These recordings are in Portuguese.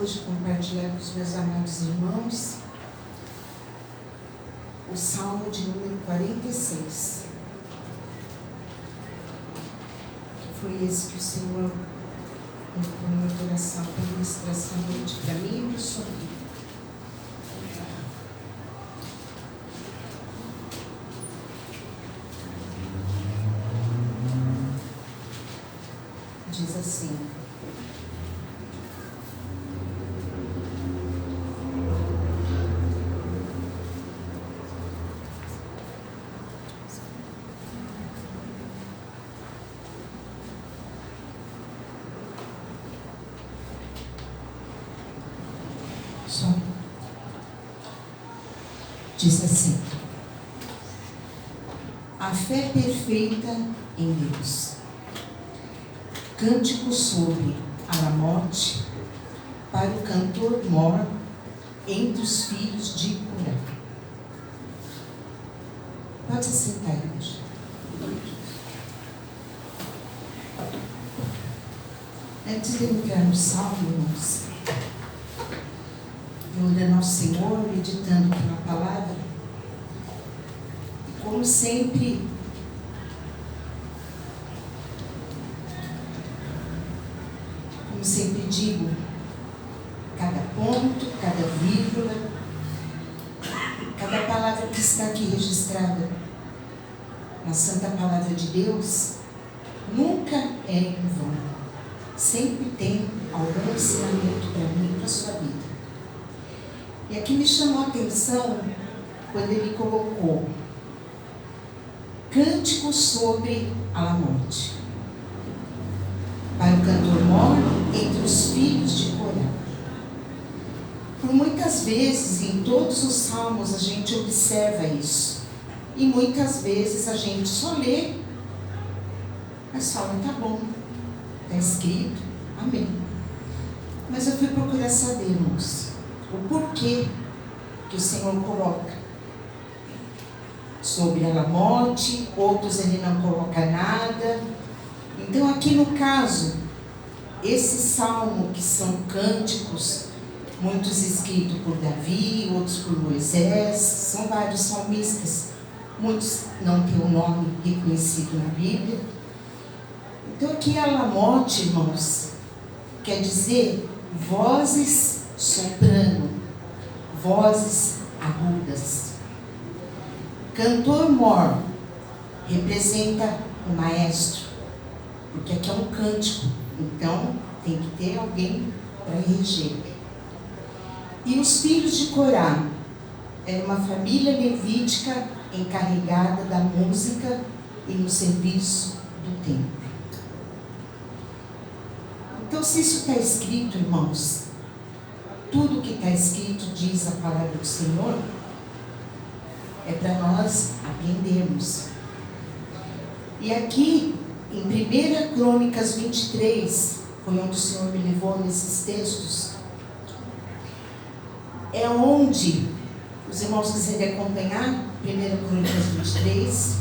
hoje compartilhar com os meus amados irmãos o Salmo de número 46. Que foi esse que o Senhor colocou em oração para ministração hoje para mim e para o Senhor. Diz assim: a fé perfeita em Deus. Cântico sobre Alamote para o cantor mor entre os filhos de Corá. Pode se sentar, irmãos. Antes de entrar no Salmo, irmãos, eu orando ao Senhor, meditando pela palavra, e como sempre, digo, cada ponto, cada vírgula, cada palavra que está aqui registrada na Santa Palavra de Deus, nunca é em vão. Sempre tem algum ensinamento para mim e para a sua vida. E aqui me chamou a atenção quando ele colocou cântico sobre Alamote para o cantor mor entre os filhos de Corá. Por muitas vezes, em todos os salmos, a gente observa isso. E muitas vezes a gente só lê, mas fala, tá bom, está escrito, amém. Mas eu fui procurar saber, irmãos, o porquê que o Senhor coloca sobre Alamote, outros ele não coloca nada. Então aqui no caso, esse salmo que são cânticos, muitos escritos por Davi, outros por Moisés, são vários salmistas, muitos não têm o nome reconhecido na Bíblia. Então aqui Alamote, irmãos, quer dizer vozes soprano, vozes agudas. Cantor mor representa o maestro, porque aqui é um cântico, então tem que ter alguém para reger. E os filhos de Corá era uma família levítica encarregada da música e no serviço do templo. Então, se isso está escrito, irmãos, tudo que está escrito diz a palavra do Senhor, é para nós aprendermos. E aqui, em 1 Crônicas 23, foi onde o Senhor me levou nesses textos, é onde, os irmãos quiserem acompanhar, 1 Crônicas 23,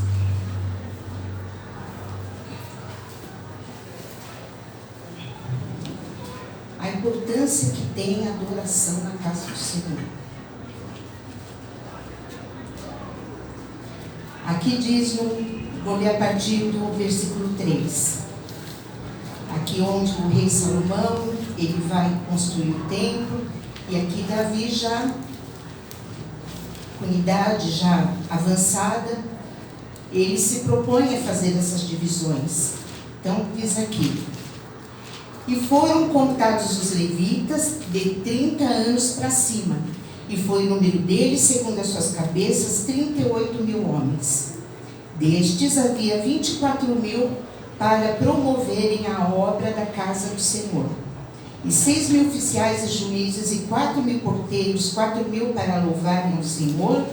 a importância que tem a adoração na casa do Senhor. Aqui diz, vou ler a partir do versículo 3. Aqui onde o rei Salomão, ele vai construir o templo, e aqui Davi já, com idade já avançada, ele se propõe a fazer essas divisões. Então diz aqui: e foram contados os levitas de 30 anos para cima, e foi o número deles, segundo as suas cabeças, 38.000 homens. Destes havia 24.000 para promoverem a obra da casa do Senhor, e 6.000 oficiais e juízes, e 4.000 porteiros, 4.000 para louvarem o Senhor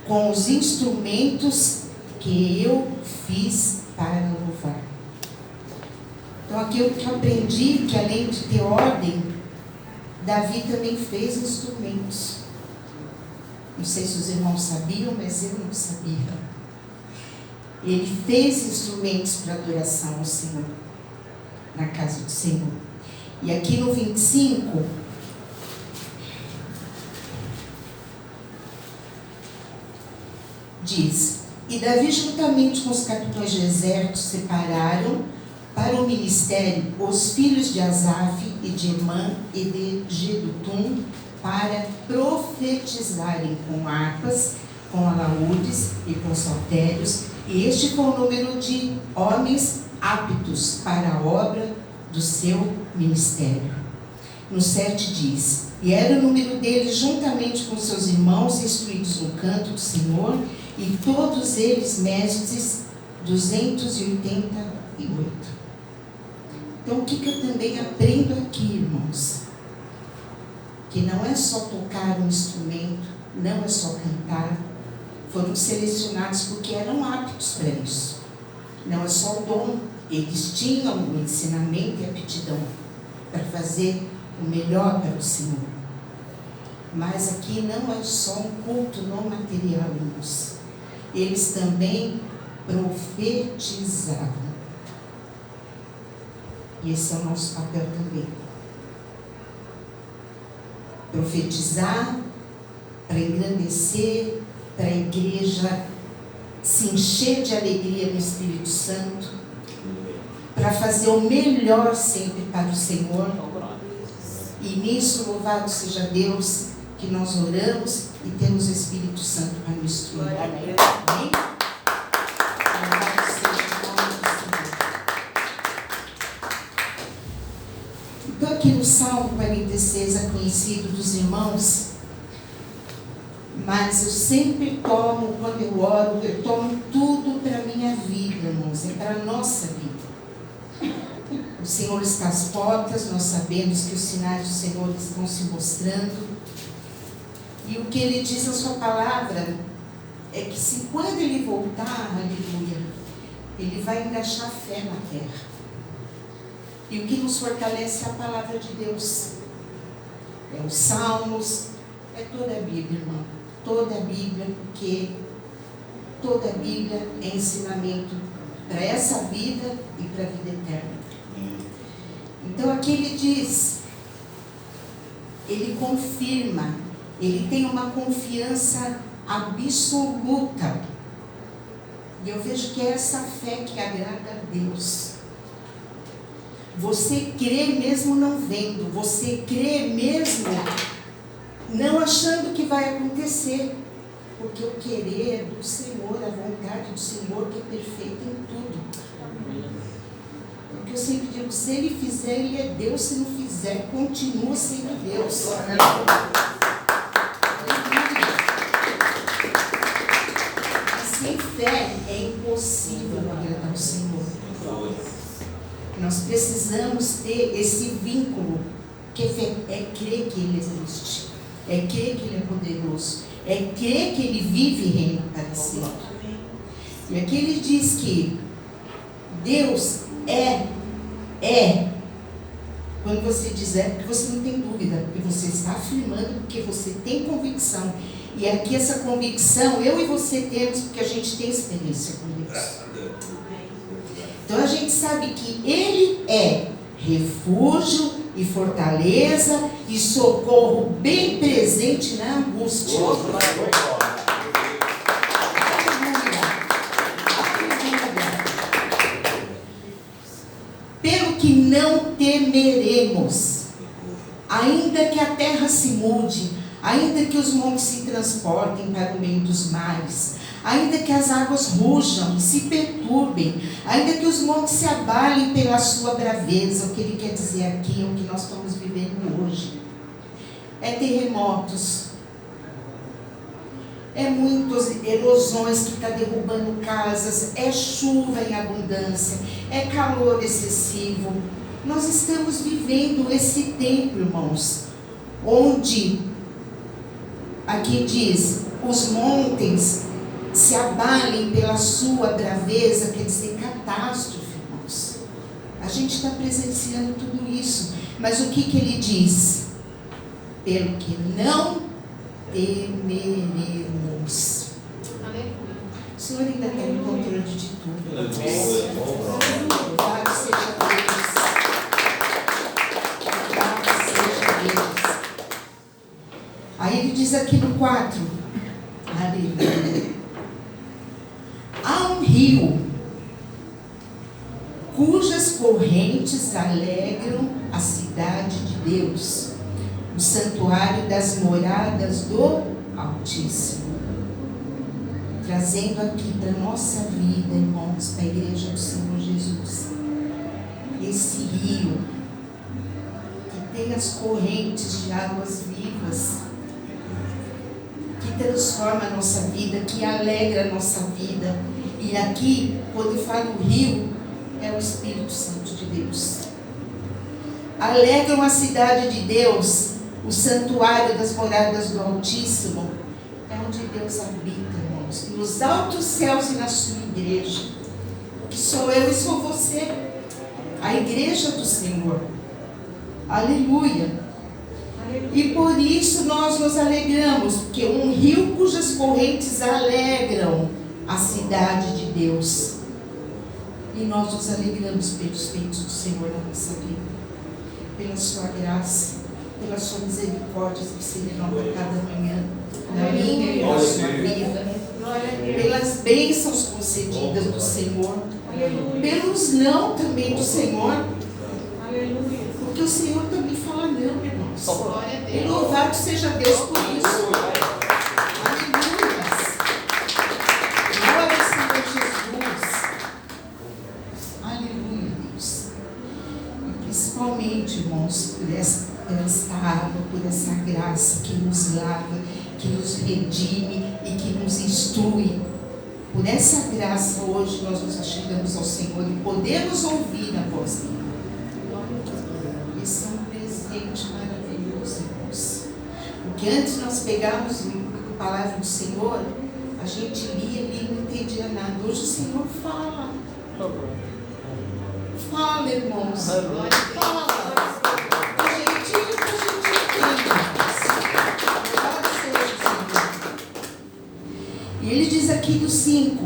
com os instrumentos que eu fiz para louvar. Então aqui eu aprendi que, além de ter ordem, Davi também fez instrumentos. Não sei se os irmãos sabiam, mas eu não sabia. Ele fez instrumentos para adoração ao Senhor, na casa do Senhor. E aqui no 25, diz: e Davi, juntamente com os capitães de exército, separaram para o ministério os filhos de Asaf e de Emã e de Jedutum, para profetizarem com harpas, com alaúdes e com saltérios, e este foi o número de homens aptos para a obra do seu ministério. No 7 diz: e era o número deles, juntamente com seus irmãos, instruídos no canto do Senhor, e todos eles mestres, 288. Então, o que eu também aprendo aqui, irmãos? Que não é só tocar um instrumento, não é só cantar. Foram selecionados porque eram aptos para isso. Não é só o dom. Eles tinham o ensinamento e a aptidão para fazer o melhor para o Senhor. Mas aqui não é só um culto não material, irmãos. Eles também profetizavam. E esse é o nosso papel também. Profetizar para engrandecer, para a igreja se encher de alegria no Espírito Santo, para fazer o melhor sempre para o Senhor. E nisso, louvado seja Deus, que nós oramos e temos o Espírito Santo para nos instruir. Amém? Louvado seja o nome do Senhor. Então, aqui no Salmo 46 é conhecido dos irmãos, mas eu sempre tomo, quando eu oro, eu tomo tudo para a minha vida, irmãos, é para a nossa vida. O Senhor está às portas, nós sabemos que os sinais do Senhor estão se mostrando. E o que Ele diz na sua palavra é que se quando Ele voltar, aleluia, Ele vai engraxar fé na terra. E o que nos fortalece é a palavra de Deus. É os Salmos, é toda a Bíblia, irmão. Toda a Bíblia, porque toda a Bíblia é ensinamento para essa vida e para a vida eterna. Então aqui ele diz, ele confirma, ele tem uma confiança absoluta. E eu vejo que é essa fé que agrada a Deus. Você crê mesmo não vendo, você crê mesmo não achando que vai acontecer, porque o querer é do Senhor, a vontade do Senhor que é perfeita em tudo. Porque eu sempre digo, se Ele fizer, Ele é Deus, se não fizer, continua sendo Deus. Mas sem fé é impossível agradar o Senhor. Nós precisamos ter esse vínculo, que é crer que Ele existe, é crer que Ele é poderoso, é crer que Ele vive e reina para sempre. E aqui ele diz que Deus é, quando você diz é, porque você não tem dúvida, porque você está afirmando, porque você tem convicção. E aqui essa convicção, eu e você temos, porque a gente tem experiência com Deus. Então a gente sabe que Ele é refúgio e fortaleza e socorro bem presente na angústia. Pelo que não temeremos, ainda que a terra se mude, ainda que os montes se transportem para o meio dos mares, ainda que as águas rujam e se perturbem, ainda que os montes se abalem pela sua braveza. O que ele quer dizer aqui é o que nós estamos vivendo hoje. É terremotos, é muitas erosões que está derrubando casas, é chuva em abundância, é calor excessivo. Nós estamos vivendo esse tempo, irmãos, onde, aqui diz, os montes se abalem pela sua braveza, quer dizer, catástrofe, irmãos. A gente está presenciando tudo isso, mas o que ele diz? Pelo que não temeremos. O Senhor ainda está no controle de tudo. Louvado seja Deus. Louvado seja Deus. Aí ele diz aqui no 4, aleluia. rio, cujas correntes alegram a cidade de Deus, o santuário das moradas do Altíssimo. Trazendo aqui para a nossa vida, irmãos, para a igreja do Senhor Jesus, esse rio que tem as correntes de águas vivas, que transforma a nossa vida, que alegra a nossa vida. E aqui, quando eu falo rio, é o Espírito Santo de Deus. Alegram a cidade de Deus, o santuário das moradas do Altíssimo, é onde Deus habita, irmãos, nos altos céus e na sua igreja, que sou eu e sou você, a igreja do Senhor. Aleluia! E por isso nós nos alegramos, porque um rio cujas correntes alegram a cidade de Deus. E nós nos alegramos pelos feitos do Senhor na nossa vida, pela sua graça, pela sua misericórdia que se renova cada manhã, na minha e na sua vida, pelas bênçãos concedidas do Senhor, pelos não também do Senhor, porque o Senhor também fala não, irmãos. E louvado seja Deus por isso. Aleluia. Glória ao Senhor Jesus. Aleluia, Deus. E principalmente, irmãos, por esta água, por essa graça que nos lava, que nos redime e que nos instrui. Por essa graça, hoje nós nos achegamos ao Senhor e podemos ouvir a voz dele. Esse é um presente maravilhoso, irmãos. Porque antes nós pegávamos a palavra do Senhor, a gente lia e não entendia nada. Hoje o Senhor fala. Fala, irmãos. Fala. A gente entende. E ele diz aqui do 5: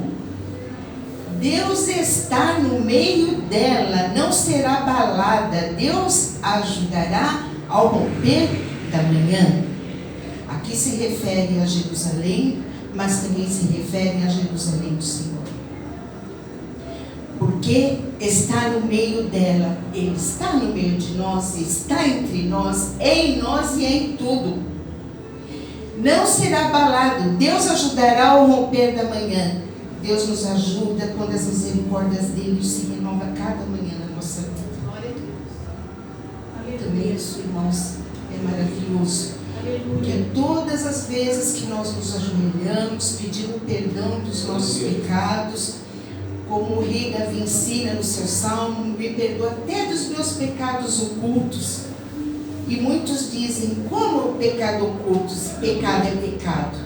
Deus está no meio dela, não será abalada. Deus a ajudará ao romper da manhã. Aqui se refere a Jerusalém, mas também se refere a Jerusalém do Senhor. Porque está no meio dela, Ele está no meio de nós, está entre nós, é em nós e é em tudo. Não será abalado. Deus ajudará ao romper da manhã. Deus nos ajuda quando as misericórdias dele se renovam cada manhã na nossa vida. Também isso, irmãos, é maravilhoso. Porque todas as vezes que nós nos ajoelhamos, pedindo perdão dos nossos pecados, como o rei Davi ensina no seu salmo, me perdoa até dos meus pecados ocultos. E muitos dizem, como o pecado oculto, se pecado é pecado.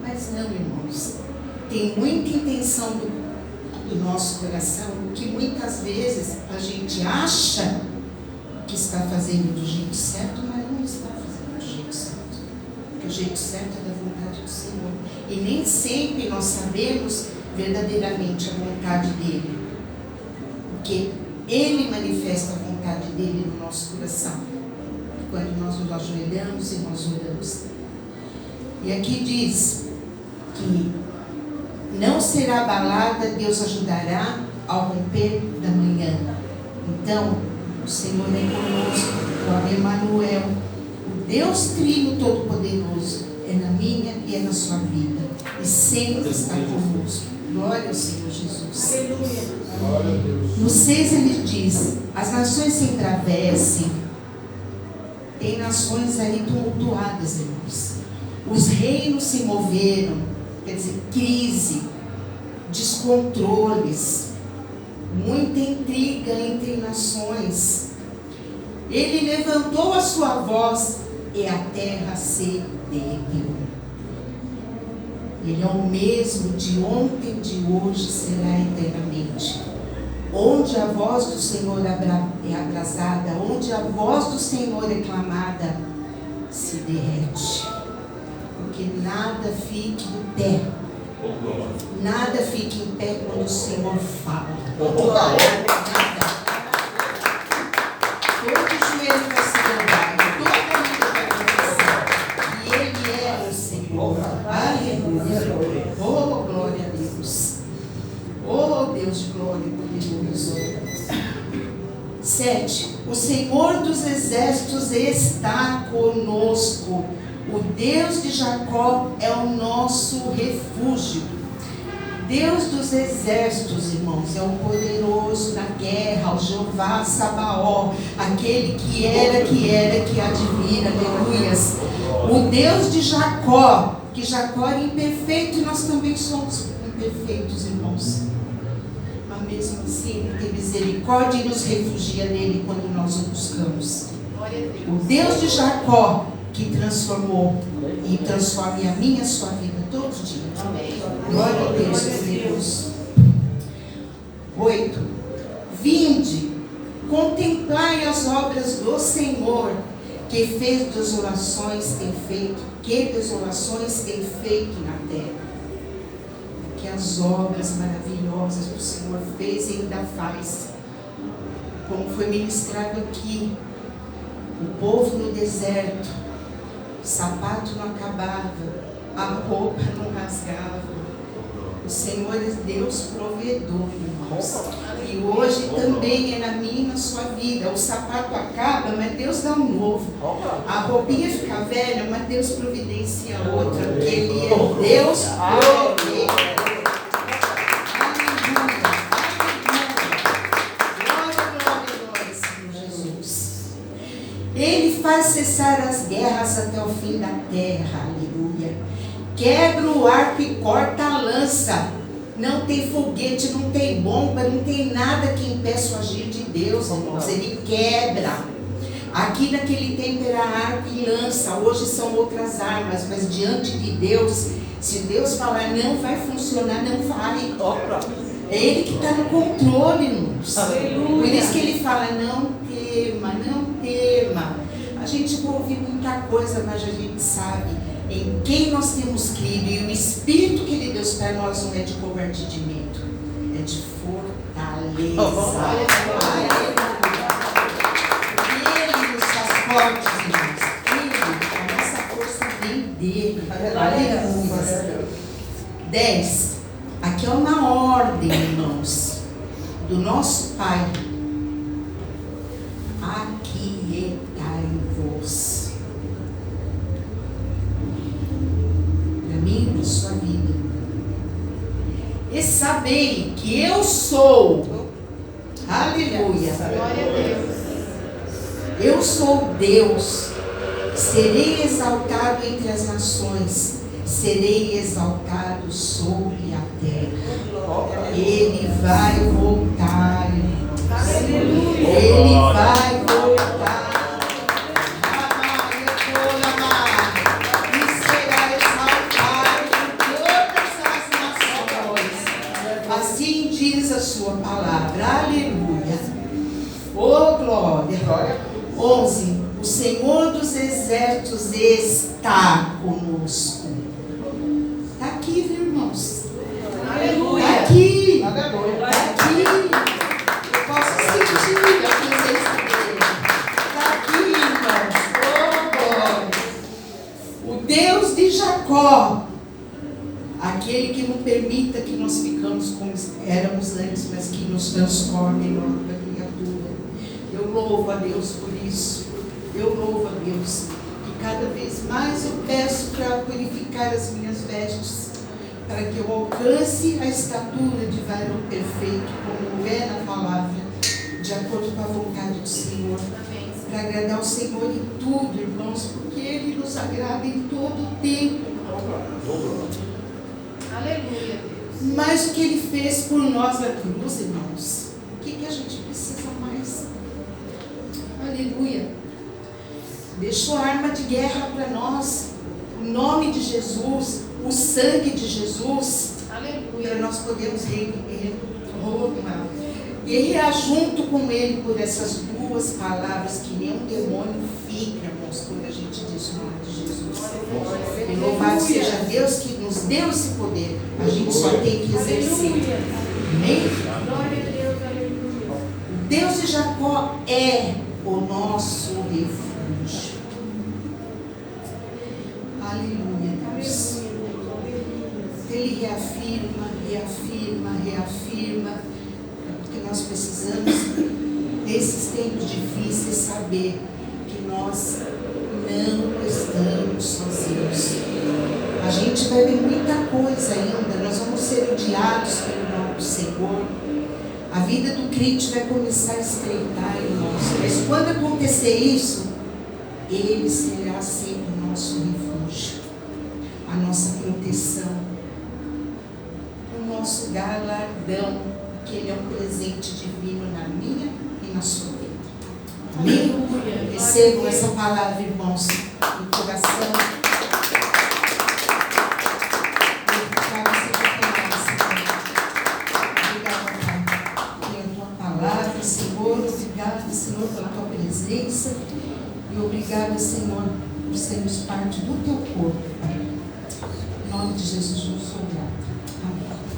Mas não, irmãos. Tem muita intenção do nosso coração, que muitas vezes a gente acha que está fazendo do jeito certo, mas não está fazendo do jeito certo. Porque o jeito certo é da vontade do Senhor. E nem sempre nós sabemos verdadeiramente a vontade dele. Porque ele manifesta a vontade dele no nosso coração. Quando nós nos ajoelhamos e nós oramos. E aqui diz que não será abalada, Deus ajudará ao romper da manhã. Então, o Senhor é conosco, o Emmanuel, o Deus Trino Todo-Poderoso, é na minha e é na sua vida. E sempre está conosco. Glória ao Senhor Jesus. Aleluia. No 6 ele diz, as nações se embravecem. Tem nações aí tumultuadas, irmãos. Os reinos se moveram, quer dizer, crise, descontroles, muita intriga entre nações. Ele levantou a sua voz e a terra se derreteu. Ele é o mesmo de ontem, de hoje, será eternamente. Onde a voz do Senhor é abrasada, onde a voz do Senhor é clamada, se derrete. Porque nada fique em pé. Nada fique em pé quando o Senhor fala. Nada. Todo joelho vai se dobrar, toda vida vai acontecer. E Ele é o Senhor. Aleluia. Oh, glória a Deus. 7. O Senhor dos exércitos está conosco. O Deus de Jacó é o nosso refúgio. Deus dos exércitos, irmãos, é o poderoso na guerra, o Jeová Sabaó, aquele que era, que há de vir, aleluias. O Deus de Jacó, que Jacó era imperfeito e nós também somos imperfeitos, irmãos. Mas mesmo assim, Ele tem misericórdia e nos refugia nele quando nós o buscamos. O Deus de Jacó, que transformou e transforma a minha e a sua vida todos os dias. Glória a Deus, Deus. 8. Vinde, contemplai as obras do Senhor, que desolações tem feito na terra. Que as obras maravilhosas que o Senhor fez e ainda faz. Como foi ministrado aqui, o povo no deserto, o sapato não acabava, a roupa não rasgava. O Senhor é Deus provedor, irmãos. E hoje também é na minha e na sua vida. O sapato acaba, mas Deus dá um novo. A roupinha fica velha, mas Deus providencia outra, porque Ele é Deus provedor. Ele faz cessar as guerras até o fim da terra, aleluia. Quebra o arco e corta a lança. Não tem foguete, não tem bomba, não tem nada que impeça o agir de Deus, irmãos. Ele quebra. Aqui naquele tempo era arco e lança, hoje são outras armas, mas diante de Deus, se Deus falar não vai funcionar, não vai. É Ele que está no controle, irmãos. Por isso que Ele fala, não tema, não tema. A gente ouve muita coisa, mas a gente sabe em quem nós temos crido. E o Espírito que Ele deu para nós não é de covardia, de medo, é de fortaleza. Ele nos faz fortes, irmãos. A nossa força vem dele. Aleluia. 10. Aqui é uma ordem, irmãos, do nosso Pai. Aquietai-vos. Para mim e para sua vida. E sabei que eu sou. Aleluia. Glória a Deus. Eu sou Deus. Serei exaltado entre as nações. Serei exaltado sobre a terra. Ele vai voltar. Ele vai voltar. E será exaltado em todas as nações. Assim diz a sua palavra. Aleluia. Oh, glória. 11. O Senhor dos exércitos está conosco. Está aqui, viu, irmãos? Aleluia. Está aqui. Aleluia. Está aqui. Eu posso sentir a presença dele. Está aqui, irmãos. Oh, glória. O Deus de Jacó, aquele que não permita que nós ficamos como éramos antes, mas que nos transforme em nova criatura. Eu louvo a Deus por isso. Eu louvo a Deus. E cada vez mais eu peço para purificar as minhas vestes, para que eu alcance a estatura de varão perfeito, como é na palavra, de acordo com a vontade do Senhor. Para agradar o Senhor em tudo, irmãos, porque Ele nos agrada em todo o tempo. Aleluia, Deus. Mas o que Ele fez por nós na cruz, irmãos, o que a gente precisa mais? Aleluia. Deixou a arma de guerra para nós, o nome de Jesus, o sangue de Jesus, Aleluia. para nós podermos guerrear junto com Ele por essas duas palavras que nenhum demônio fica, irmãos, quando a gente diz o nome de Jesus. E louvado seja Deus que nos deu esse poder, a gente só tem que exercer. Amém? Glória a Deus, aleluia. O Deus de Jacó é o nosso refúgio. Aleluia, Deus. Ele reafirma, porque nós precisamos nesses tempos difíceis, saber que nós não estamos sozinhos. A gente vai ver muita coisa ainda, nós vamos ser odiados pelo nosso Senhor. A vida do crente vai começar a estreitar, irmãos. Mas quando acontecer isso, Ele será sempre o nosso refúgio, a nossa proteção, o nosso galardão, que Ele é um presente divino na minha e na sua vida. Amém? Recebam essa palavra, irmãos, no coração. Obrigada, Senhor. Obrigada, Senhor, pela tua presença. E obrigada, Senhor, por sermos parte do teu corpo. Em nome de Jesus, eu sou grata. Amém.